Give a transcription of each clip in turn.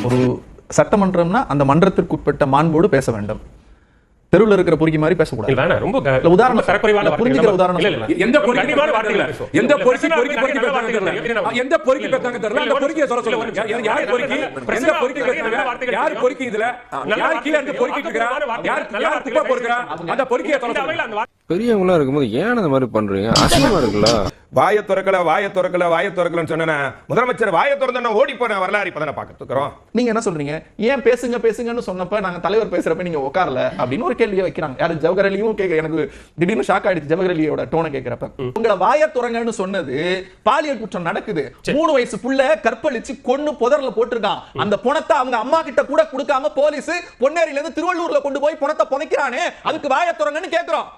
ஒரு சட்டமன்றம்னா அந்த மன்றத்திற்கு உட்பட்ட மாண்போடு பேச வேண்டும். தெருவில் இருக்கிற பொறுக்கி மாதிரி பேசக்கூடாது. ரொம்ப உதாரணம் புரிஞ்சுக்கிற உதாரணம் எந்த பொறுக்கி எந்த பொறுக்கி எந்த பொறுக்கி பேசாங்க தெரியல. அந்த பொறுக்கியை சொல்ல சொல்லுங்க. யார் பொறுக்கி எந்த பொறுக்கி பேசுறாங்க? யார் பொறுக்கி இதுல யார் கீழ இருந்து பொறுக்கிட்டு இருக்கா? யார் துப்ப பொறுக்குறா? அந்த பொறுக்கியை சொல்ல சொல்லுங்க. பெரியவங்களா இருக்கும்போது ஏன் அந்த மாதிரி பண்றீங்க? அசிங்கமா இருக்குல்ல. வாயை திறக்கலன்னு சொன்ன முதலமைச்சர் வாயை திறந்தா ஓடி போன வரலாறு இப்பதானே பார்த்துக்கிறோம். நீங்க என்ன சொல்றீங்க? ஏன் பேசுங்கன்னு சொன்னப்ப நாங்க தலைவர் பேசுறப்ப நீங்க உட்காரல அப்படின்னு ஒரு கேள்வியை வைக்கிறாங்க. யாரு ஜவஹர் அலியும் கேட்க எனக்கு திடீர்னு ஷாக் ஆயிடுச்சு. ஜவஹர் அலியோட டோனை கேட்கிறப்ப உங்களை வாயை திறங்கன்னு சொன்னது பாலியல் குற்றம் நடக்குது. 3 வயசு புள்ள கற்பழிச்சு கொன்னு புதர்ல போட்டிருக்கான். அந்த பணத்தை அவங்க அம்மா கிட்ட கூட கொடுக்காம போலீஸ் பொன்னேரியில இருந்து திருவள்ளூர்ல கொண்டு போய் பணத்தை புதைக்கிறானே, அதுக்கு வாயை திறங்கன்னு கேட்கிறோம்.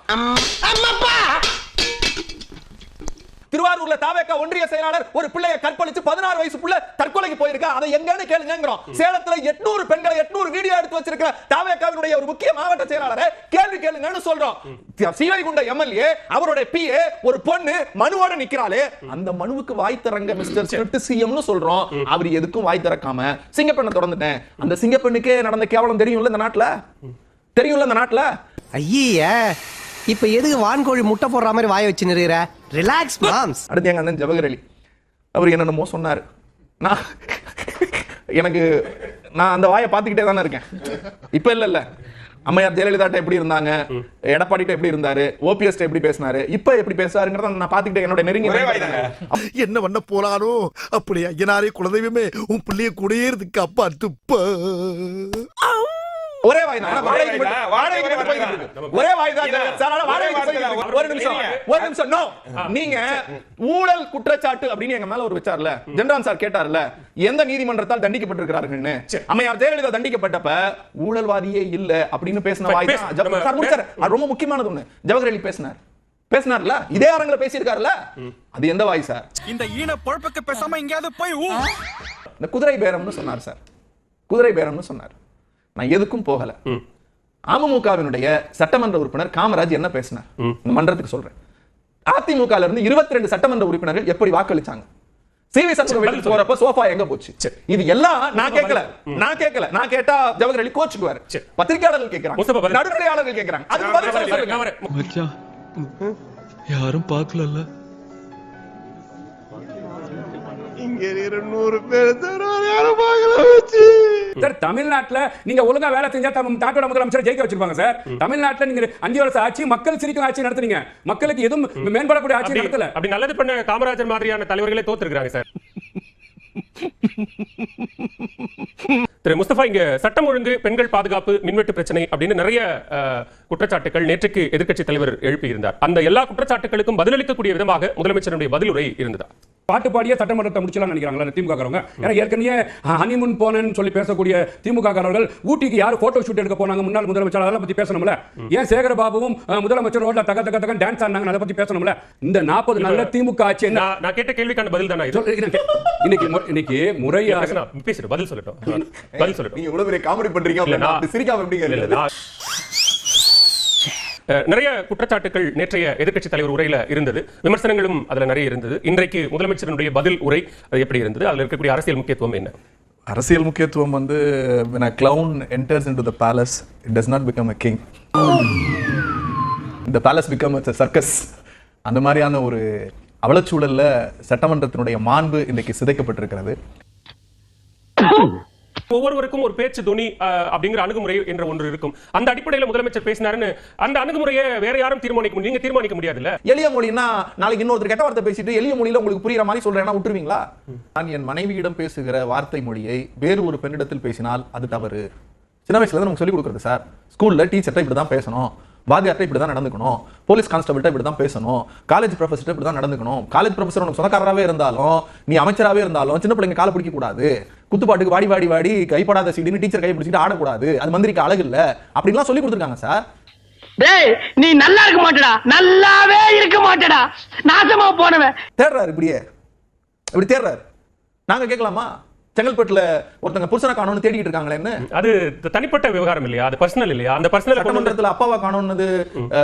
திருவாரூர்ல தாவேகா ஒன்றிய செயலாளர் ஒரு பிள்ளையை கற்பழிச்சு 16 வயசு புள்ள தற்கொலைக்கு போயிருக்கா. அதை எங்கன்னு கேளுங்கறோம். சேலத்துல 800 பெண்களை 800 வீடியோ எடுத்து வச்சிருக்கிற தாவேகாவினுடைய ஒரு முக்கிய மாவட்ட செயலாளரை கேள்வி கேளுங்கன்னு சொல்றோம். சீவலிகுண்ட எம்எல்ஏ அவருடைய பிஏ ஒரு பொண்ணு மனுவோட நிக்கிறாளே, அந்த மனுவுக்கு வாய் திறங்க மிஸ்டர் ஸ்கிரிப்ட் சிஎம்னு சொல்றோம். அவர் எதுக்கும் வாய் திறக்காம சிங்கப்பெண்ணை தொடர்ந்துட்டேன். அந்த சிங்கப்பெண்ணுக்கே நடந்த கேவலம் தெரியும்ல இந்த நாட்டுல. ஐயா இப்ப எதுக்கு வான்கோழி முட்டை போடுற மாதிரி வாய வச்சு நிறுகிற? Relax moms. அடுத்து எங்க அண்ணன் ஜவஹர் அலி அவர் என்னென்னமோ சொன்னாரு. நான் அந்த வாயை பார்த்துக்கிட்டே தானே இருக்கேன். இப்ப இல்ல அம்மையார் ஜெயலலிதா எப்படி இருந்தாங்க, எடப்பாடி எப்படி இருந்தாரு, ஓபிஎஸ் எப்படி பேசினாரு, இப்ப எப்படி பேசுறாருங்கிறத நான் பார்த்துக்கிட்டே என்னோட நெருங்கி என்ன பண்ண போறானோ அப்படி ஐயனாரே குலதெய்வமே உன் பிள்ளைய கூடயே இருக்கு அப்பா துப்ப ஒரே வாய் தான். ஒரே வாய் தான். ஒரு நிமிஷம் நோ. நீங்க ஊழல் குற்றச்சாட்டு அப்படின்னு எங்க மேல ஒரு வச்சார்ல, ஜெனரால் சார் கேட்டார்ல, எந்த நீதிமன்றத்தால் தண்டிக்கப்பட்டிருக்கிறார்கள்னு. அம்மையார் ஜெயலலிதா தண்டிக்கப்பட்டப்ப ஊழல்வாதியே இல்ல அப்படின்னு பேசின வாய் தான். ரொம்ப முக்கியமானது ஒண்ணு ஜவஹர் அலி பேசினார்ல, இதே அரங்கில பேசியிருக்காருல்ல, அது எந்த வாய் சார்? இந்த ஈன பொழப்புக்கு பேசாம எங்கயாவது போய் இந்த குதிரை பேரம்னு சொன்னார் சார். குதிரை பேரம்னு சொன்னார். நான் எதுக்கும் போகல. அமமுகவினுடைய சட்டமன்ற உறுப்பினர் காமராஜ் என்ன பேசினார் இந்த மன்றத்துக்கு சொல்றேன். அதிமுக இருந்து 22 சட்டமன்ற உறுப்பினர்கள் எப்படி வாக்களிச்சாங்க? சிவி சண்முகம் வீட்டுக்கு போறப்ப சோஃபா எங்க போச்சு? இது எல்லாம் நான் கேட்கல. நான் கேட்டா ஜவஹர் அலி கோச்சுக்குவாரு. பத்திரிகையாளர்கள் கேட்கறாங்க, நடுநிலையாளர்கள் கேட்கறாங்க. அதுக்கு பதில் சொல்லுங்க. யாரும் பார்க்கல. இங்க 100 பேர் யாரும் பார்க்கல வச்சு. சார் தமிழ்நாட்டுல நீங்க ஒழுங்கா வேலை செஞ்சா நாட்டோட முதலமைச்சர் ஜெயிக்க வச்சிருப்பாங்க சார். தமிழ்நாட்டுல நீங்க 5 வருஷம் ஆட்சி மக்கள் சிரிக்கும் ஆட்சி நடத்துறீங்க. மக்களுக்கு எதுவும் மேம்படக்கூடிய ஆட்சி நடத்தல. அப்படி நல்லது பண்ண காமராஜர் மாதிரியான தலைவர்களே தோத்துருக்காங்க சார். திரு முஸ்தபா, இங்க சட்டம் ஒழுங்கு, பெண்கள் பாதுகாப்பு, மின்வெட்டு பிரச்சனை அப்படின்னு நிறைய குற்றச்சாட்டுகள் நேற்றுக்கு எதிர்க்கட்சி தலைவர் எழுப்பியிருந்தார். அந்த எல்லா குற்றச்சாட்டுகளுக்கும் பதிலளிக்கக்கூடிய விதமாக முதலமைச்சருடைய பதிலுரை இருந்ததா? பாட்டு பாடிய சட்டமன்றத்தை முடிச்சலாம் நினைக்கிறாங்களா திமுக காரங்க? ஏன்னா ஏற்கனவே ஹனிமூன் போனேன்னு சொல்லி பேசக்கூடிய திமுக காரர்கள் ஊட்டிக்கு யார் போட்டோ ஷூட் எடுக்க போனாங்க முன்னாள் முதலமைச்சர், அதெல்லாம் பத்தி பேசணும்ல. ஏன் சேகரபாபுவும் முதலமைச்சர் ரோட்ல தக தக தக டான்ஸ் ஆனாங்க, அதை பத்தி பேசணும்ல. இந்த 40 நாள்ல திமுக ஆட்சி என்ன? நான் கேட்ட கேள்விக்கான பதில் தானே இன்னைக்கு முறையாக பேசுற பதில் சொல்லட்டும். நீங்க இவ்வளவு பெரிய காமெடி பண்றீங்க, சிரிக்காம எப்படிங்க? நிறைய குற்றச்சாட்டுகள் நேற்றைய எதிர்க்கட்சி தலைவர் உரையில இருந்தது, விமர்சனங்களும் அதுல நிறைய இருந்தது. இன்றைக்கு முதலமைச்சருடைய பதில் உரை எப்படி இருந்தது? அதுல இருக்கக்கூடிய அரசியல் முக்கியத்துவம் என்ன? அரசியல் முக்கியத்துவம் வந்து when a clown enters into the palace it does not become a king, the palace becomes a circus. அந்த மாதிரியான ஒரு அவலச்சூழல்ல சட்டமன்றத்தினுடைய மாண்பு இன்றைக்கு சிதைக்கப்பட்டிருக்கிறது. ஒவ்வொருவருக்கும் ஒரு பேச்சு துணி அப்படிங்கிற அணுகுமுறை என்ற ஒன்று இருக்கும். அந்த அடிப்படையில் முதலமைச்சர் பேசினாருன்னு அந்த அணுகுமுறையை வேற யாரும் நீங்க தீர்மானிக்க முடியாதுல்ல. எளிய மொழினா நாளைக்கு இன்னொருத்தர் கெட்ட வார்த்தை பேசிட்டு எளிய மொழியில உங்களுக்கு புரியுற மாதிரி சொல்றேன்னா விட்டுருவீங்களா? நான் என் மனைவியிடம் பேசுகிற வார்த்தை மொழியை வேறு ஒரு பெண்ணிடத்தில் பேசினால் அது தவறு. சின்ன வயசுல இருந்து நமக்கு சொல்லிக் கொடுக்குறது சார். ஸ்கூல்ல டீச்சர்ட்ட இப்படிதான் பேசணும், வாத்தியார்ட்ட இப்படிதான் நடந்துக்கணும், போலீஸ் கான்ஸ்டபிள்ட்ட இப்படிதான் பேசணும், காலேஜ் ப்ரொஃபஸர்ட்ட இப்படிதான் நடந்துக்கணும். காலேஜ் ப்ரொஃபஸர் உனக்கு சொந்தக்காரராகவே இருந்தாலும், நீ அமைச்சராகவே இருந்தாலும், சின்ன பிள்ளைங்க காலை பிடிக்க கூடாது, குத்துப்பாட்டுக்கு வாடி கைப்படாத சீடின்னு டீச்சர் கை பிடிச்சிட்டு ஆடக்கூடாது, அது மந்திரிக்கு அழகு இல்ல, அப்படின்லாம் சொல்லி கொடுத்துருக்காங்க சார். டேய் நீ நல்லா இருக்க மாட்டடா, நல்லாவே இருக்க மாட்டடா, நாசமா போனவன் தேடுறாரு. இப்படி தேடுறாரு. நாங்க கேட்கலாமா? செங்கல்பட்டுல ஒருத்தங்க புருஷனை காணோம்னு தேடிட்டு இருக்காங்களேன்னு. அது தனிப்பட்ட விவகாரம் இல்லையா? அது பர்சனல் இல்லையா? அந்த பர்சனல் சட்டமன்றத்துல அப்பாவை காணோம்னு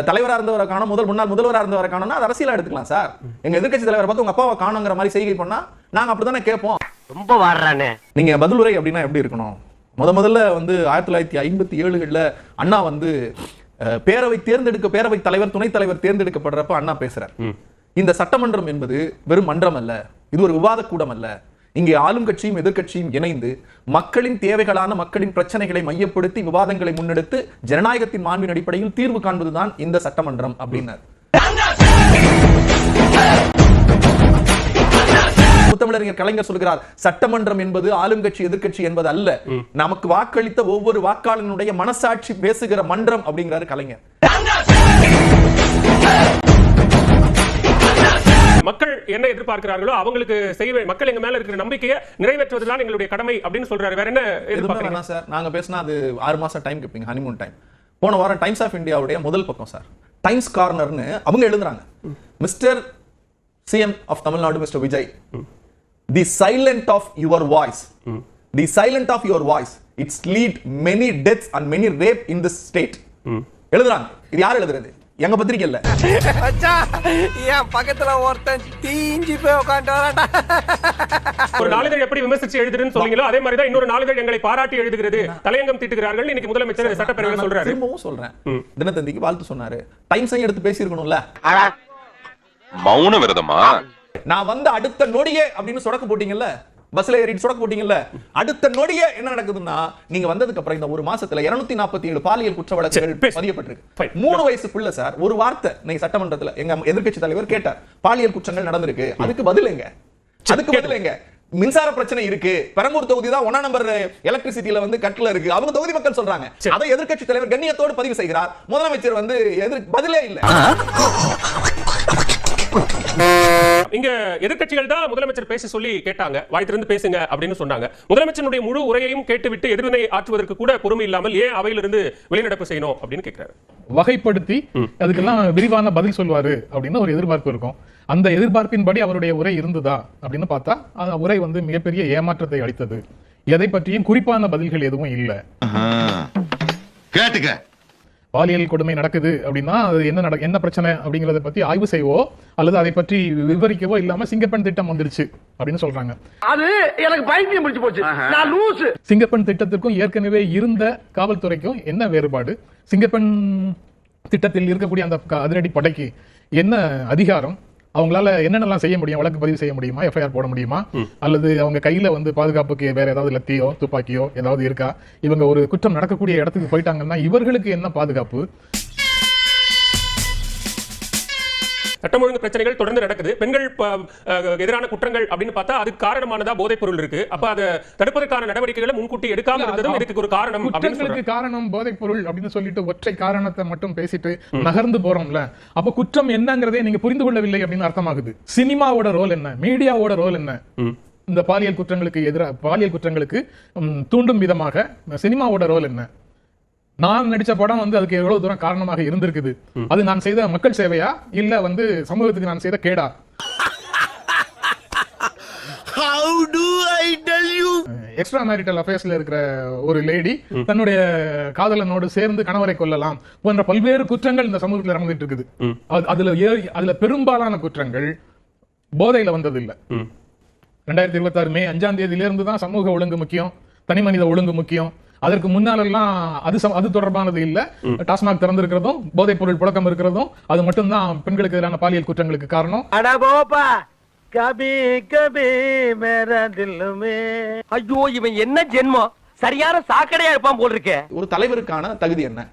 தலைவரா இருந்தவரை காணோம், முன்னாள் முதல்வரா இருந்தவரை காணோம்னா அது அரசியலா எடுத்துக்கலாம் சார். எங்க எதிர்க்கட்சி தலைவரை பார்த்து உங்க அப்பாவை காணோங்கிற மாதிரி செய்கை பண்ணா நாங்க அப்படித்தானே கேட்போம். ரொம்ப வாடுறானே. நீங்க பதிலுரை அப்படின்னா எப்படி இருக்கணும்? முதல்ல வந்து 1957 அண்ணா வந்து பேரவைத் தலைவர் துணைத் தலைவர் தேர்ந்தெடுக்கப்படுறப்ப அண்ணா பேசுறார், இந்த சட்டமன்றம் என்பது வெறும் மன்றம் அல்ல, இது ஒரு விவாத கூடம் அல்ல, இங்கே ஆளும் கட்சியும் எதிர்க்கட்சியும் இணைந்து மக்களின் தேவைகளான மக்களின் பிரச்சனைகளை மையப்படுத்தி விவாதங்களை முன்னெடுத்து ஜனநாயகத்தின் மாண்பின் அடிப்படையில் தீர்வு காண்பதுதான் இந்த சட்டமன்றம் அப்படின்னார். முத்தமிழறிஞர் கலைஞர் சொல்கிறார், சட்டமன்றம் என்பது ஆளுங்கட்சி எதிர்க்கட்சி என்பது அல்ல, நமக்கு வாக்களித்த ஒவ்வொரு வாக்காளனுடைய மனசாட்சி பேசுகிற மன்றம் அப்படிங்கிறாரு கலைஞர். மக்கள் என்ன எதிர்பார்க்கிறார்களோ அவங்களுக்கு செய்ய, மக்கள் எங்க மேல இருக்கிற நம்பிக்கையை நிறைவேற்றுவதுதான் எங்களுடைய கடமை அப்படின்னு சொல்றாரு. வேற என்ன எதிர்பார்க்கறீங்க சார்? நாங்க பேசினா அது 6 மாசம் டைம் கேட்பீங்க, ஹனிமூன் டைம். போன வாரம் டைம்ஸ் ஆஃப் இந்தியாவுடைய முதல் பக்கம் சார், டைம்ஸ் கார்னர்னு அவங்க எழுதுறாங்க, mister CM of Tamil Nadu mister Vijay, the silent of your voice, the silent of your voice, it's lead many deaths and many rape in this state. எழுதுறாங்க. இது யார் எழுதுறது? எங்க பத்திரிக்கை இல்ல. ஏன் பக்கத்துல ஒருத்தன் தீஞ்சி போய் உட்கார்ந்து வரான்டா. ஒரு நாளிதழ் எப்படி விமர்சிச்சு எழுதுறேன்னு சொல்றீங்களோ அதே மாதிரி தான் இன்னொரு நாளிதழ் எங்களை பாராட்டி எழுதுகிறது, தலையங்கம் தீட்டுகிறார்கள் இன்னைக்கு முதலமைச்சர் சட்டப்பேரவையில் சொல்றாரு. திரும்பவும் சொல்றேன், தினத்தந்திக்கு வாழ்த்து சொன்னாரு, டைம்ஸையும் எடுத்து பேசி இருக்கணும்ல. மௌன விரதமா? நான் வந்து அடுத்த நொடியே அப்படின்னு சொடக்கு போட்டீங்கல்ல, பஸ்ல ஏறிட்டு சொடக்கு போட்டீங்கல்ல, அடுத்த நொடியே என்ன நடக்குதுன்னா, நீங்க வந்ததுக்கு அப்புறம் இந்த ஒரு மாசத்துல 247 பாலியல் குற்ற வழக்குகள் பதியப்பட்டிருக்கு. 3 வயசுக்குள்ள சார் ஒரு வார்த்தை நீங்க சட்டமன்றத்துல எங்க எதிர்க்கட்சி தலைவர் கேட்டார், பாலியல் குற்றங்கள் நடந்திருக்கு, அதுக்கு பதில் எங்க? அதுக்கு பதில் எங்க? மின்சார பிரச்சனை இருக்கு, பெரம்பூர் தொகுதி தான் 1 நம்பர் எலக்ட்ரிசிட்டில வந்து கட்ல இருக்கு, அவங்க தொகுதி மக்கள் சொல்றாங்க, அதை எதிர்க்கட்சி தலைவர் கண்ணியத்தோடு பதிவு செய்கிறார். முதலமைச்சர் வந்து பதிலே இல்ல. இங்க எதிர்க்கட்சிகள் தான் முதலமைச்சர் பேச சொல்லி கேட்டாங்க, வாய் திறந்து பேசுங்க அப்படின்னு சொன்னாங்க. முதலமைச்சருடைய முழு உரையையும் கேட்டுவிட்டு எதிர்வினை ஆற்றுவதற்கு கூட பொறுமை இல்லாமல் ஏன் அவையிலிருந்து வெளிநடப்பு செய்யணும் அப்படின்னு கேட்கிறாரு. வகைப்படுத்தி அதுக்கெல்லாம் விரிவான பதில் சொல்வாரு அப்படின்னு ஒரு எதிர்பார்ப்பு இருக்கும். அந்த எதிர்பார்ப்பின்படி அவருடைய உரை இருந்ததா அப்படின்னு பார்த்தா அந்த உரை வந்து மிகப்பெரிய ஏமாற்றத்தை அளித்தது. எதை பற்றியும் குறிப்பான பதில்கள் எதுவும் இல்லை. கேட்டுக்க, பாலியல் கொடுமை நடக்குது அப்படின்னா அது என்ன பிரச்சனை அப்படிங்கறத பத்தி ஆய்வு செய்வோ அல்லது அதை பற்றி விவரிக்கவோ இல்லாம சிங்கப்பெண் திட்டம் வந்துருச்சு அப்படின்னு சொல்றாங்க. அது எனக்கு பைத்தியம் பிடிச்சு போச்சு, நான் லூசு. சிங்கப்பெண் திட்டத்திற்கும் ஏற்கனவே இருந்த காவல்துறைக்கும் என்ன வேறுபாடு? சிங்கப்பெண் திட்டத்தில் இருக்கக்கூடிய அந்த அதிரடி படைக்கு என்ன அதிகாரம்? அவங்களால என்னென்னலாம் செய்ய முடியும்? வழக்கு பதிவு செய்ய முடியுமா? எஃப்ஐஆர் போட முடியுமா? அல்லது அவங்க கையில வந்து பாதுகாப்புக்கு வேற ஏதாவது லத்தியோ துப்பாக்கியோ ஏதாவது இருக்கா? இவங்க ஒரு குற்றம் நடக்கக்கூடிய இடத்துக்கு போயிட்டாங்கன்னா இவர்களுக்கு என்ன பாதுகாப்பு? சட்டம் ஒழுங்கு பிரச்சனைகள் தொடர்ந்து நடக்குது. பெண்கள் எதிரான குற்றங்கள் அப்படின்னு பார்த்தா அதுக்கு காரணமானதா போதைப் பொருள் இருக்கு. அப்ப அதை தடுப்பதற்கான நடவடிக்கைகளை முன்கூட்டி எடுக்காம இருந்ததும் இதுக்கு ஒரு காரணம். குற்றங்களுக்கு காரணம் போதைப் பொருள் அப்படின்னு சொல்லிட்டு ஒற்றை காரணத்தை மட்டும் பேசிட்டு நகர்ந்து போறோம்ல, அப்ப குற்றம் என்னங்கிறதே நீங்க புரிந்து கொள்ளவில்லை அப்படின்னு அர்த்தமாகுது. சினிமாவோட ரோல் என்ன? மீடியாவோட ரோல் என்ன? இந்த பாலியல் குற்றங்களுக்கு தூண்டும் விதமாக சினிமாவோட ரோல் என்ன? நான் நடிச்ச படம் வந்து அதுக்கு எவ்வளவு தூரம் காரணமாக இருந்திருக்குது. அது நான் செய்த மக்கள் சேவையா இல்ல வந்து சமூகத்துக்கு நான் செய்த கேடா? எக்ஸ்ட்ரா மேரிட்டல் அஃபேர்ஸ்ல இருக்கிற ஒரு லேடி தன்னுடைய காதலனோடு சேர்ந்து கணவரை கொல்லலாம் போன்ற பல்வேறு குற்றங்கள் இந்த சமூகத்தில் நடந்துட்டு இருக்குது. அதுல பெரும்பாலான குற்றங்கள் போதையில வந்தது இல்ல. 2026 மே 5ஆம் தேதியிலிருந்து தான் சமூக ஒழுங்கு முக்கியம், தனி மனித ஒழுங்கு முக்கியம். அதற்கு முன்னாலெல்லாம் அது தொடர்பானது இல்ல. டாஸ்மாக் திறந்திருக்கிறதும் போதைப் பொருள் புழக்கம் இருக்கிறதும் அது மட்டும்தான் பெண்களுக்கு எதிரான பாலியல் குற்றங்களுக்கு காரணம். ஐயோ, இவன் என்ன ஜென்மம், சரியான சாக்கடையா இருப்பான் போல் இருக்கே. ஒரு தலைவருக்கான தகுதி என்ன?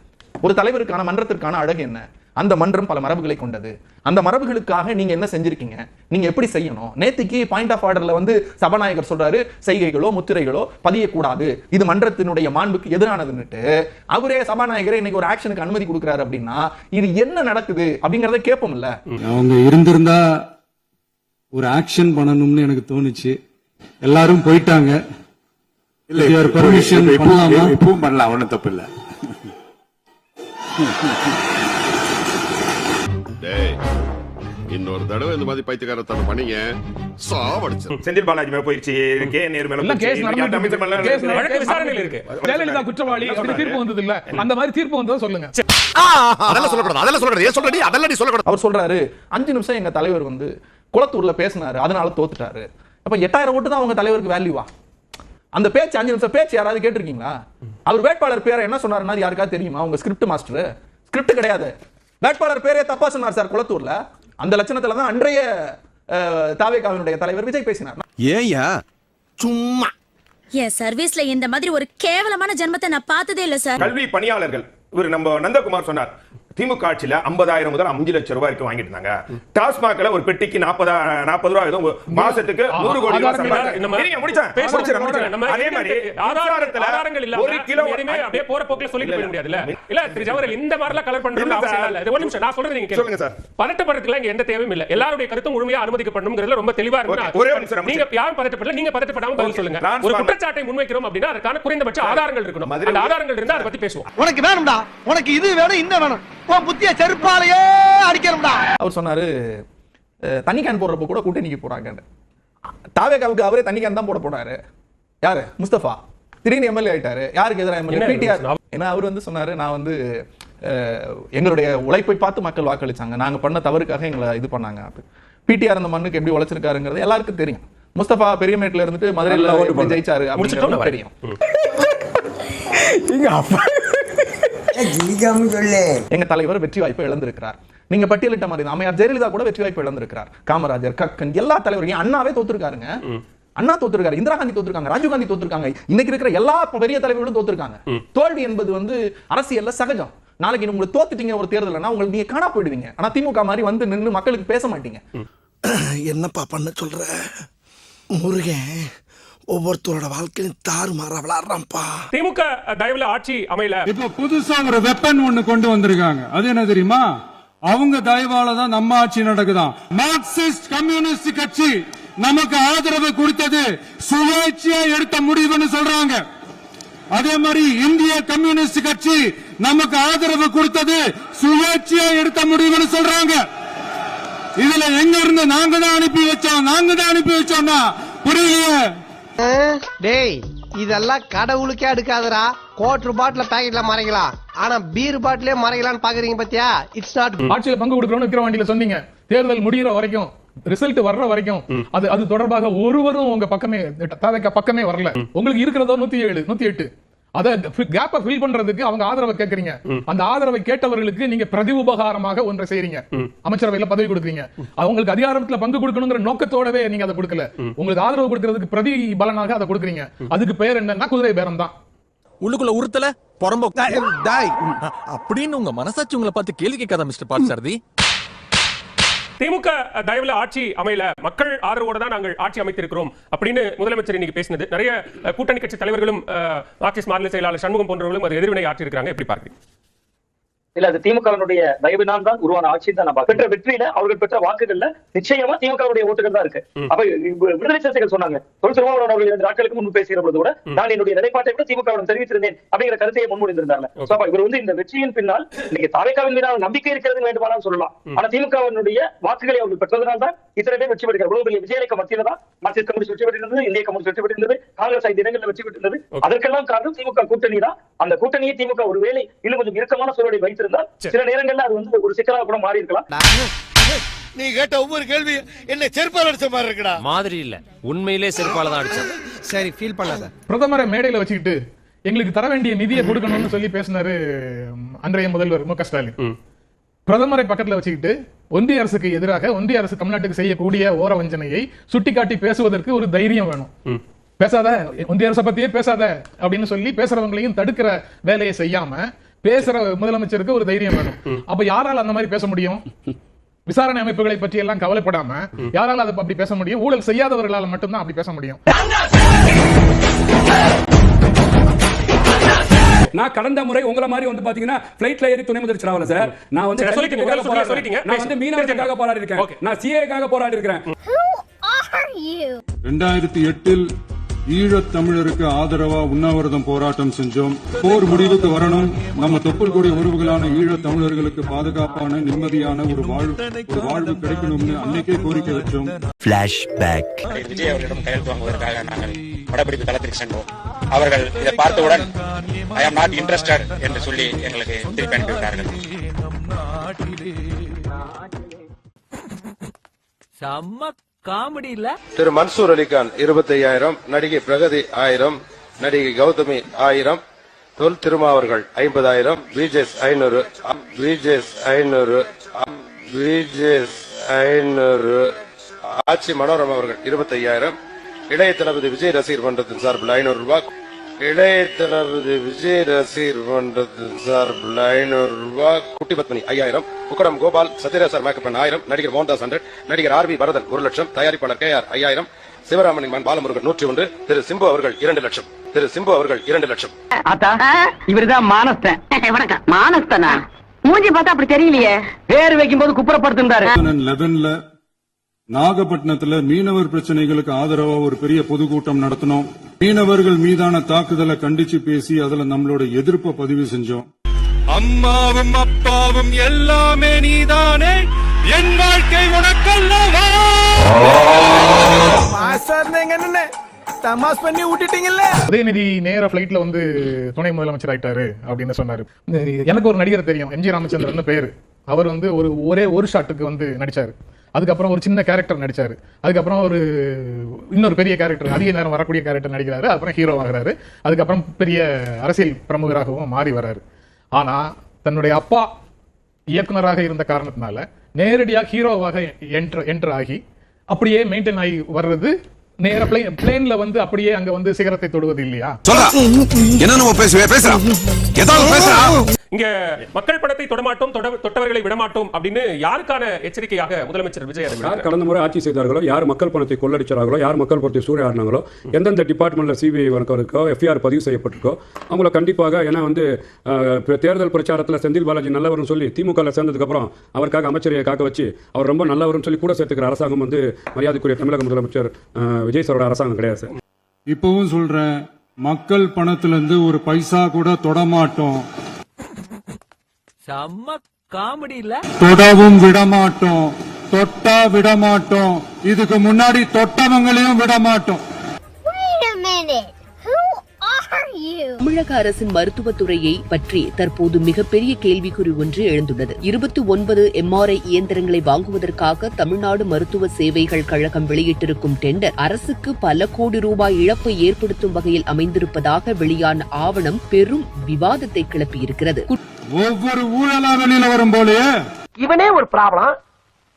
ஒரு தலைவருக்கான மன்றத்திற்கான அழகு என்ன? அந்த மன்றம் பல மரபுகளை கொண்டது. அந்த மரபுகளுக்காக நீங்க என்ன செஞ்சிருக்கீங்க? நீங்க எப்படி செய்யணும்? நேத்திக்கு பாயிண்ட் ஆஃப் ஆர்டர்ல வந்து சபாநாயகர் சொல்றாரு, செய்கைகளோ முத்திரைகளோ பதியக்கூடாது, இது மன்றத்தினுடைய மாண்புக்கு எதிரானதுன்னுட்டு அவரே சபாநாயகரே இன்னைக்கு ஒரு ஆக்ஷனுக்கு அனுமதி கொடுக்கிறாரு அப்படின்னா இது என்ன நடக்குது அப்படிங்கறத கேட்போம்ல. அவங்க இருந்திருந்தா ஒரு ஆக்ஷன் பண்ணணும்னு எனக்கு தோணுச்சு. எல்லாரும் போயிட்டாங்க. இல்ல பெர்மிஷன் பண்ணலாமா? இப்பவும் பண்ணலாம், ஒண்ணும் தப்பு இல்ல. இன்னொரு தடவை இந்த மாதிரி பைத்தியக்காரத்தனை பண்ணீங்க சாவடிச்சு. செந்தில் பாலாஜி மேல போயிடுச்சு, கே நேரு மேல வழக்கு விசாரணையில் இருக்கு. ஜெயலலிதா குற்றவாளி அப்படி தீர்ப்பு வந்தது இல்ல. அந்த மாதிரி தீர்ப்பு வந்ததா சொல்லுங்க. அதெல்லாம் சொல்லக்கூடாது, அதெல்லாம் சொல்லக்கூடாது. ஏன் சொல்றீங்க? அதெல்லாம் நீ சொல்லக்கூடாது. அவர் சொல்றாரு 5 நிமிஷம் எங்க தலைவர் வந்து குளத்தூர்ல பேசினாரு, அதனால தோத்துட்டாரு. அப்ப 8000 ஓட்டு தான் அவங்க தலைவருக்கு வேல்யூவா? அந்த பேச்சு 5 நிமிஷம் பேச்சு யாராவது கேட்டிருக்கீங்களா? அவர் வேட்பாளர் பேரை என்ன சொன்னாருன்னா யாருக்காவது தெரியுமா? உங்க ஸ்கிரிப்ட் மாஸ்டர் ஸ்கிரிப்ட் கிடையாது, வேட்பாளர் பேரே தப்பா சொன்னார் சார் குளத்தூர்ல. அந்த லட்சணத்துல தான் அன்றைய தாவேகாவினுடைய தலைவர் விஜய் பேசினார். ஏயா சும்மா என் சர்வீஸ்ல இந்த மாதிரி ஒரு கேவலமான ஜென்மத்தை நான் பார்த்ததே இல்ல சார். கல்வி பணியாளர்கள் இவர் நம்ம நந்தகுமார் சொன்னார், திமுக ஆட்சியில 50,000 முதல் 5 லட்சம் ரூபாய் வரைக்கும் வாங்கிட்டு இருந்தாங்க. டாஸ்மாக்ல ஒரு பெட்டிக்கு 40 ரூபாய் ஏதோ மாசத்துக்கு 100 கோடி ரூபாய் சம்பாதிச்சாங்க. முடிச்சேன். அதே மாதிரி ஆதாரங்கள் இல்ல, ஒரு கிலோ அப்படியே போற போக்குல சொல்லிட்டு போக முடியாதுல. இல்ல திரு ஜவஹர் இந்த மாதிரி எல்லாம் கலர் பண்றது அவசியம் இல்ல. ஒரு நிமிஷம் நான் சொல்றது நீங்க சொல்லுங்க சார். பதட்டப்படுறதுல இங்க எந்த தேவையும் இல்ல. எல்லாருடைய கருத்தும் முழுமையா அனுமதிக்கப்படணும்ங்கறதுல ரொம்ப தெளிவா இருக்கு. ஒரே நிமிஷம் நீங்க யாரும் பதட்டப்படல, நீங்க பதட்டப்படாம பதில் சொல்லுங்க. ஒரு குற்றச்சாட்டை முன்வைக்கிறோம் அப்படின்னா அதற்கான குறைந்தபட்ச ஆதாரங்கள் இருக்கணும். அந்த ஆதாரங்கள் இருந்தா அதை பத்தி பேசுவோம். உனக்கு வேணும்டா, உனக்கு இது வேணும் இன்ன வேணும், புத்திய செருப்பாலேயே அடிக்கணும்டா. அவர் சொன்னாரு தண்ணி கேன் போடுறப்ப கூட கூட்டணிக்கு போறாங்க. தாவேகாவுக்கு அவரே தண்ணி கேன் தான் போட போனாரு. யாரு? முஸ்தபா. திடீர்னு எம்எல்ஏ ஆயிட்டாரு. யாருக்கு எதிராக எம்எல்ஏ? பிடிஆர். ஏன்னா அவர் வந்து சொன்னாரு, நான் வந்து எங்களுடைய உழைப்பை பார்த்து மக்கள் வாக்களிச்சாங்க, நாங்க பண்ண தவறுக்காக எங்களை இது பண்ணாங்க. பிடிஆர் அந்த மண்ணுக்கு எப்படி உழைச்சிருக்காருங்கிறது எல்லாருக்கும் தெரியும். முஸ்தபா பெரியமேட்ல இருந்துட்டு மதுரையில் ஜெயிச்சாரு அப்படின்னு தெரியும். எங்க தலைவர் வெற்றி வாய்ப்பை இழந்திருக்கிறார். நீங்க பட்டியலிட்ட மாதிரி அம்மையார் ஜெயலலிதா கூட வெற்றி வாய்ப்பு இழந்திருக்கிறார். காமராஜர், கக்கன், எல்லா தலைவரையும் அண்ணாவே தோத்துருக்காருங்க. அண்ணா தோத்துருக்காரு, இந்திரா காந்தி தோத்துருக்காங்க, ராஜீவ் காந்தி தோத்துருக்காங்க, இன்னைக்கு இருக்கிற எல்லா பெரிய தலைவர்களும் தோத்துருக்காங்க. தோல்வி என்பது வந்து அரசியல்ல சகஜம். நாளைக்கு உங்களுக்கு தோத்துட்டீங்க ஒரு தேர்தல்னா உங்களுக்கு நீங்க காணா போயிடுவீங்க. ஆனா திமுக மாதிரி வந்து நின்று மக்களுக்கு பேச மாட்டீங்க. என்னப்பா பண்ண சொல்ற? முருகன் ஒவ்வொருத்தரோட வாழ்க்கையும் தாறுமாறா விளையாடுறான்ப்பா. திமுக தயவுல ஆட்சி அமையல. இப்ப புதுசா ஒரு வெப்பன் ஒண்ணு கொண்டு வந்திருக்காங்க. அது என்ன தெரியுமா? அவங்க தயவால தான் நம்ம ஆட்சி நடக்குதாம். மார்க்சிஸ்ட் கம்யூனிஸ்ட் கட்சி நமக்கு ஆதரவு கொடுத்தது சுயேட்சையா எடுத்த முடிவுன்னு சொல்றாங்க. அதே மாதிரி இந்திய கம்யூனிஸ்ட் கட்சி நமக்கு ஆதரவு கொடுத்தது சுயேட்சையா எடுத்த முடிவுன்னு சொல்றாங்க. இதுல எங்க இருந்து நாங்க தான் அனுப்பி வச்சோம்னா புரியலையே. டேய் இதெல்லாம் கடவுளுக்கே அடுக்காதரா. கோட் பாட்டில பாக்கெட்ல மறைக்கலாம், ஆனா பீர் பாட்டிலே மறைக்கலாம்னு பாக்குறீங்க பாத்தியா? It's not. ஆட்சியில பங்கு கொடுக்கறோம்னு விக்கிரவாண்டியில சொன்னீங்க. தேர்தல் முடிகிற வரைக்கும், ரிசல்ட் வர்ற வரைக்கும் அது தொடர்பாக ஒருவரும் உங்க பக்கமே தாவேகா பக்கமே வரல. உங்களுக்கு இருக்கிறதோ 107 108. அத கேப்பை ஃபில் பண்றதுக்கு அவங்க ஆதரவை கேட்கறீங்க. அந்த ஆதரவை கேட்டவர்களுக்கு நீங்க பிரதி உபகாரமாக ஒன்றை செய்றீங்க. அமைச்சரவையில பதவி கொடுக்குறீங்க. அவங்களுக்கு அதிகாரத்துல பங்கு கொடுக்கணுங்கிற நோக்கத்தோடவே நீங்க அதை கொடுக்கல. உங்களுக்கு ஆதரவு கொடுக்கறதுக்கு பிரதி பலனாக அதை கொடுக்குறீங்க. அதுக்கு பெயர் என்னன்னா குதிரை பேரம் தான். உள்ளுக்குள்ள உறுத்தல பொறம்போ அப்படின்னு உங்க மனசாட்சி உங்களை பார்த்து கேள்வி கேட்காத மிஸ்டர் பார்த்தசாரதி. திமுக தயவுல ஆட்சி அமையல, மக்கள் ஆதரவோட தான் நாங்கள் ஆட்சி அமைத்திருக்கிறோம் அப்படின்னு முதலமைச்சர் இன்னைக்கு பேசினது. நிறைய கூட்டணி கட்சி தலைவர்களும் மார்க்சிஸ்ட் மாநில செயலாளர் சண்முகம் போன்றவர்களும் அது எதிர்வினை ஆற்றி இருக்காங்க. எப்படி பார்க்கிறீங்க? இல்ல அது திமுகவினுடைய தயவினால் தான் உருவான ஆட்சி தான். நம்ம பெற்ற வெற்றியில அவர்கள் பெற்ற வாக்குகள்ல நிச்சயமா திமுகவுடைய ஓட்டுகள் தான் இருக்கு. அப்ப விடுதலை சிறுத்தைகள் சொன்னாங்க, திருமாவளவன் அவர்கள் 2 நாட்களுக்கு முன்பு பேசுகிற பொழுது கூட நான் என்னுடைய நிலைப்பாட்டை கூட திமுகவிடம் தெரிவித்திருந்தேன் அப்படிங்கிற கருத்தையை முன்மொழிந்திருந்தாங்க. இவர் வந்து இந்த வெற்றியின் பின்னால் இன்னைக்கு தாவேகாவின் மீதான நம்பிக்கை இருக்கிறது வேண்டுமானாலும் சொல்லலாம். ஆனா திமுகவினுடைய வாக்குகளை அவர்கள் பெற்றதனால் தான் இத்தனை பேர் வெற்றி பெறுகிறார். இவ்வளவு பெரிய விஜயலேக்க மத்தியில தான் மார்க்சிஸ்ட் கம்யூனிஸ்ட் வெற்றி பெற்றிருந்தது, இந்திய கம்யூனிஸ்ட் வெற்றி பெற்றிருந்தது, காங்கிரஸ் 5 இடங்களில் வெற்றி பெற்றிருந்தது. அதற்கெல்லாம் காரணம் திமுக கூட்டணி தான். அந்த கூட்டணியை திமுக ஒருவேளை இன்னும் கொஞ்சம் இறுக்கமான சூழலை வைத்திருந்தால் சில நேரங்கள்ல அது வந்து ஒரு சிக்கலாக கூட மாறி இருக்கலாம். நீ கேட்ட ஒவ்வொரு கேள்வி என்ன செருப்பால அடிச்ச மாதிரி இருக்குடா. மாதிரி இல்ல, உண்மையிலே செருப்பால தான் அடிச்சேன். சரி ஃபீல் பண்ணாத. பிரதமரை மேடையில வச்சுக்கிட்டு எங்களுக்கு தர வேண்டிய நிதியை கொடுக்கணும்னு சொல்லி பேசினாரு அன்றைய முதல்வர் மு க ஸ்டாலின். பிரதமரை பக்கத்துல வச்சுக்கிட்டு ஒன்றிய அரசுக்கு எதிராக ஒன்றிய அரசு தமிழ்நாட்டுக்கு செய்யக்கூடிய ஓர வஞ்சனையை சுட்டிக்காட்டி பேசுவதற்கு ஒரு தைரியம் வேணும். பேசாத, ஒன்றிய அரசை பத்தியே பேசாத அப்படின்னு சொல்லி பேசுறவங்களையும் தடுக்கிற வேலையை செய்யாம பேசுற முதலமைச்சருக்கு ஒரு தைரியம் வேணும். அப்ப யாரால அந்த மாதிரி பேச முடியும்? விசாரணை அமைப்புகளை பற்றி எல்லாம் கவலைப்படாம யாரால அதை அப்படி பேச முடியும்? ஊழல் செய்யாதவர்களால மட்டும்தான் அப்படி பேச முடியும். நான் கடந்த முறை உங்களை மாதிரி வந்து பாத்தீங்கன்னா ஃளைட்ல ஏறி துணை முதலமைச்சர் ஆகல சார். நான் வந்து மீனவர்களுக்காக போராடி இருக்கேன். நான் சிஏக்காக போராடி இருக்கேன். 2008 ஈழத் தமிழருக்கு ஆதரவா உண்ணாவிரதம் போராட்டம் செஞ்சோம். போர் முடிவுக்கு வரணும், நம்ம தொப்புள் கொடி உறவுகளான ஈழத் தமிழர்களுக்கு பாதுகாப்பான நிம்மதியான ஒரு வாழ்வு கிடைக்கணும்னு அன்னைக்கே கோரிக்கை வச்சோம். விஜய் அவர்களிடம் கையெழுத்து வாங்குவதற்காக நாங்கள் படப்பிடிப்பு தளத்திற்கு சென்றோம். அவர்கள் இதை பார்த்தவுடன் ஐ ஆம் நாட் இன்ட்ரெஸ்டட் என்று சொல்லி எங்களுக்கு திருப்பி அனுப்பிவிட்டார்கள். செம்ம காமெடி இல்ல. திரு மன்சூர் அலிகான் 25,000, நடிகை பிரகதி 1000, நடிகை கௌதமி 1000, தொல் திருமாவர்கள் 50,000, விஜேஸ் 500, ஆட்சி மனோரமா அவர்கள் 25,000, இளைய தளபதி விஜய் ரசிகர் மன்றத்தின் சார்பில் 500 ரூபாய், இளைய தளபதி விஜய் ரசிகர் மன்றத்தின் சார்பில் 500 ரூபாய், குட்டி பத்மினி 5000, உக்கடம் கோபால் சத்யராஜ் மேக்கப் 1000, நடிகர் மோகன்தாஸ் 100, நடிகர் ஆர் வி பரதன் 1 லட்சம், தயாரிப்பாளர் KR 5000, சிவராமனின் மகன் பாலமுருகன் 101, திரு சிம்பு அவர்கள் 2 லட்சம், திரு சிம்பு அவர்கள் 2 லட்சம். இவருதான் மானஸ்தன். வணக்கம். மானஸ்தனா? மூஞ்சி பார்த்தா அப்படி தெரியலையே. பேர் வைக்கும் போது குப்புறப்படுத்திருந்தாரு. 2011 நாகப்பட்டினத்துல மீனவர் பிரச்சனைகளுக்கு ஆதரவா ஒரு பெரிய பொதுக்கூட்டம் நடத்தினோம். மீனவர்கள் மீதான தாக்குதலை கண்டிச்சு பேசி அதுல நம்மளோட எதிர்ப்பை பதிவு செஞ்சோம். அம்மாவும் அப்பாவும் எல்லாமே நீதானே, என் வாழ்க்கை உனக்கல்லவா. தமாஸ் பண்ணி விட்டுட்டீங்கல்ல. உதயநிதி நேர பிளைட்ல வந்து துணை முதலமைச்சர் ஆயிட்டாரு அப்படின்னு சொன்னாரு. எனக்கு ஒரு நடிகர் தெரியும், MG ராமச்சந்திரன் பேரு. அவர் வந்து ஒரு ஷாட்டுக்கு வந்து நடிச்சாரு. அதுக்கப்புறம் ஒரு சின்ன கேரக்டர் நடிச்சாரு. அதுக்கப்புறம் இன்னொரு பெரிய கேரக்டர், அதிக நேரம் வரக்கூடிய கேரக்டர் நடிக்கிறாரு. அப்புறம் ஹீரோ ஆகிறாரு. அதுக்கப்புறம் பெரிய அரசியல் பிரமுகராகவும் மாறி வர்றாரு. ஆனா தன்னுடைய அப்பா இயக்குனராக இருந்த காரணத்தினால நேரடியாக ஹீரோவாக என்டர் ஆகி அப்படியே மெயின்டைன் ஆகி வர்றது, நேர பிளேன்ல வந்து அப்படியே அங்க வந்து சிகரத்தை தொடுவது இல்லையா? இங்க மக்கள் பணத்தை தொடமாட்டோம், தொட்டவர்களை விடமாட்டோம் அப்படின்னு யாருக்கான எச்சரிக்கையாக முதலமைச்சர் விஜய் யார் கடந்த முறை ஆட்சி செய்தார்களோ, யார் மக்கள் பணத்தை கொள்ளடிச்சார்களோ, யார் மக்கள் பணத்தை சூறையாடினாங்களோ, எந்தெந்த டிபார்ட்மெண்ட்ல CBI வழக்கம் இருக்கோ, FIR பதிவு செய்யப்பட்டிருக்கோ, அவங்கள கண்டிப்பாக, ஏன்னா வந்து தேர்தல் பிரச்சாரத்தில் செந்தில் பாலாஜி நல்லவர்னு சொல்லி திமுக சேர்ந்ததுக்கு அப்புறம் அவருக்காக அமைச்சரையை காக்க வச்சு அவர் ரொம்ப நல்லவர்னு சொல்லி கூட சேர்த்துக்கிற அரசாங்கம் வந்து மரியாதைக்குரிய தமிழக முதலமைச்சர் விஜய் சாரோட அரசாங்கம் கிடையாது சார். இப்பவும் சொல்றேன், மக்கள் பணத்திலிருந்து ஒரு பைசா கூட தொடமாட்டோம், செம்ம காமெடி இல்ல. தொடவும் விடமாட்டோம், தொட்டா விடமாட்டோம், இதுக்கு முன்னாடி தொட்டவங்களையும் விடமாட்டோம். தமிழக அரசின் மருத்துவத்துறையை பற்றி தற்போது மிகப்பெரிய கேள்விக்குறி ஒன்று எழுந்துள்ளது. 29 MRI இயந்திரங்களை வாங்குவதற்காக தமிழ்நாடு மருத்துவ சேவைகள் கழகம் வெளியிட்டிருக்கும் டெண்டர் அரசுக்கு பல கோடி ரூபாய் இழப்பை ஏற்படுத்தும் வகையில் அமைந்திருப்பதாக வெளியான ஆவணம் பெரும் விவாதத்தை கிளப்பியிருக்கிறது. ஒவ்வொரு ஊழலாக நிலவரம் போலே இவனே ஒரு ப்ராப்ளம்,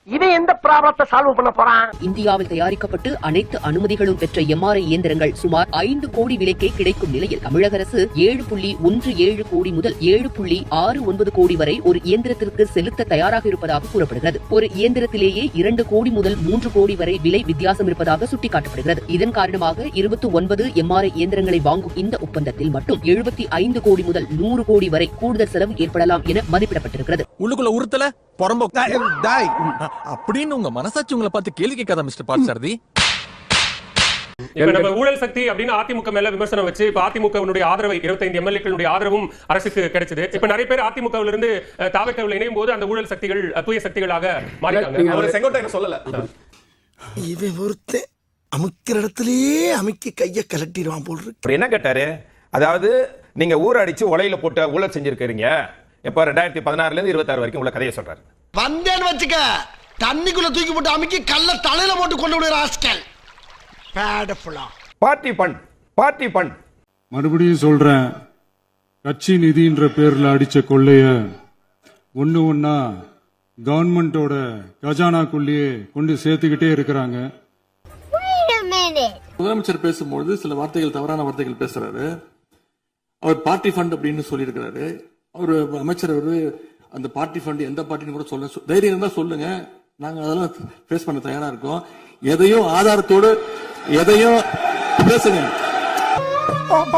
இவன் எந்த ப்ராப்ளத்தை சால்வ் பண்ண போறான்? இந்தியாவில் தயாரிக்கப்பட்டு அனைத்து அனுமதிகளும் பெற்ற MRI இயந்திரங்கள் சுமார் 5 கோடி விலைக்கே கிடைக்கும் நிலையில் தமிழக அரசு 7.17 கோடி முதல் 7.69 கோடி வரை ஒரு இயந்திரத்திற்கு செலுத்த தயாராக இருப்பதாக கூறப்படுகிறது. ஒரு இயந்திரத்திலேயே 2 கோடி முதல் 3 கோடி வரை விலை வித்தியாசம் இருப்பதாக சுட்டிக்காட்டப்படுகிறது. இதன் காரணமாக 29 MRI இயந்திரங்களை வாங்கும் இந்த ஒப்பந்தத்தில் மட்டும் 75 கோடி முதல் 100 கோடி வரை கூடுதல் செலவு ஏற்படலாம் என மதிப்பிடப்பட்டிருக்கிறது. உள்ளுக்குள்ள உறுத்தல பொறம்போ அப்படின்னு உங்க மனசாட்சி உங்களை பார்த்து கேள்வி கேட்காத மிஸ்டர் பார்த்தசாரதி. இப்ப நம்ம ஊழல் சக்தி அப்படின்னு அதிமுக மேல விமர்சனம் வச்சு இப்ப அதிமுகவினுடைய ஆதரவை 25 MLA-க்களுடைய ஆதரவும் அரசுக்கு கிடைச்சது. இப்ப நிறைய பேர் அதிமுகவில் இருந்து தாவேக்காவில் இணையும் போது அந்த ஊழல் சக்திகள் தூய சக்திகளாக மாறிட்டாங்க. அவர் செங்கோட்டையன் சொல்லல, இவன் ஒருத்தன் அமுக்கிற இடத்திலேயே அமுக்கி கைய கலட்டிடுவான் போல் இருக்கு. என்ன கேட்டாரு? அதாவது நீங்க ஊரடிச்சு உலையில போட்டு ஊழல் செஞ்சிருக்கீங்க. எப்ப 2016 இருந்து 26 வரைக்கும் உள்ள கதையை சொல்றாரு. வந்தேன்னு வச்சுக்க, தண்ணிக்குள்ள தூக்கி போட்டு அமுக்கி கல்ல தலையில போட்டு கொண்டு விடுற ஆஸ்கல். Party fund. மறுபடியும் சொல்றேன், கட்சி நிதின்ற பேர்ல அடிச்ச கொள்ளைய ஒண்ணா கவர்மெண்டோட கஜானாக்குள்ளேயே கொண்டு சேர்த்துக்கிட்டே இருக்கிறாங்க. முதலமைச்சர் பேசும்போது சில வார்த்தைகள், தவறான வார்த்தைகள் பேசுறாரு. அவர் பார்ட்டி ஃபண்ட் அப்படின்னு சொல்லியிருக்கிறாரு. அவர் அமைச்சர் அந்த பார்ட்டி ஃபண்ட் எந்த பார்ட்டின்னு கூட சொல்ல தைரியம் இருந்தா சொல்லுங்க, நாங்க அதெல்லாம் ஃபேஸ் பண்ண தயாரா இருக்கோம். எதையும் ஆதாரத்தோடு எதையும் பேசுங்க. ரொம்ப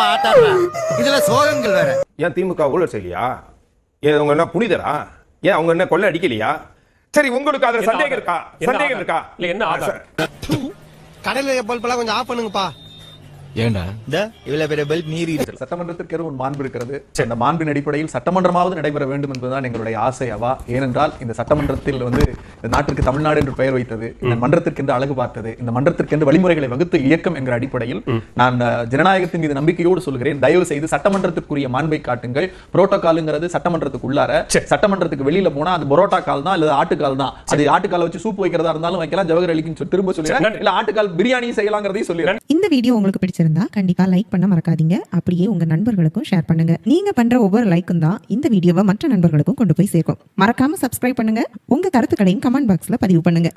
ஆட்டாடுற இதுல சோகங்கள் வேற. ஏன் திமுக ஊழல் செய்யலையா? ஏன் அவங்க என்ன புனிதரா? ஏன் அவங்க என்ன கொள்ளை அடிக்கலையா? சரி, உங்களுக்கு அதுல சந்தேகம் இருக்கா? இல்ல என்ன ஆதாரம்? கடையில பல்பெல்லாம் கொஞ்சம் ஆஃப் பண்ணுங்கப்பா. ஏண்டா இவ்வளவு பெரிய பல்ப் மீறி சட்டமன்றத்திற்கு ஒரு மாண்பு இருக்கிறது. அந்த மாண்பின் அடிப்படையில் சட்டமன்றமாவது நடைபெற வேண்டும் என்பதுதான் எங்களுடைய ஆசை. அவா ஏனென்றால் இந்த சட்டமன்றத்தில் இந்த நாட்டிற்கு தமிழ்நாடு என்று பெயர் வைத்தது, இந்த மன்றத்திற்கு என்று அழகு பார்த்தது, இந்த மன்றத்திற்கு என்று வழிமுறைகளை வகுத்து இயக்கம் என்கிற அடிப்படையில் நான் ஜனநாயகத்தின் மீது நம்பிக்கையோடு சொல்கிறேன். தயவு செய்து சட்டமன்றத்திற்குரிய மாண்பை காட்டுங்கள். புரோட்டோகாலுங்கிறது சட்டமன்றத்துக்கு உள்ளார, சட்டமன்றத்துக்கு வெளியில போனா அது பரோட்டா கால் தான் அல்லது ஆட்டுக்கால் தான். அது ஆட்டுக்கால வச்சு சூப் வைக்கிறதா இருந்தாலும் வைக்கலாம், ஜவஹர் அலிக்கு திரும்ப சொல்லிடுறேன், இல்ல ஆட்டுக்கால் பிரியாணி செய்யலாங்கிறதையும் சொல்லிடுறேன். இந்த வீடியோ உங்களுக்கு பிடிச்சிருந்தா கண்டிப்பா லைக் பண்ண மறக்காதீங்க. அப்படியே உங்க நண்பர்களுக்கும் ஷேர் பண்ணுங்க. நீங்க பண்ற ஒவ்வொரு லைக்கும் தான் இந்த வீடியோவை மற்ற நண்பர்களுக்கும் கொண்டு போய் சேர்க்கும். மறக்காம சப்ஸ்கிரைப் பண்ணுங்க. உங்க கருத்துக்களையும் கமெண்ட் பாக்ஸ்ல பதிவு பண்ணுங்க.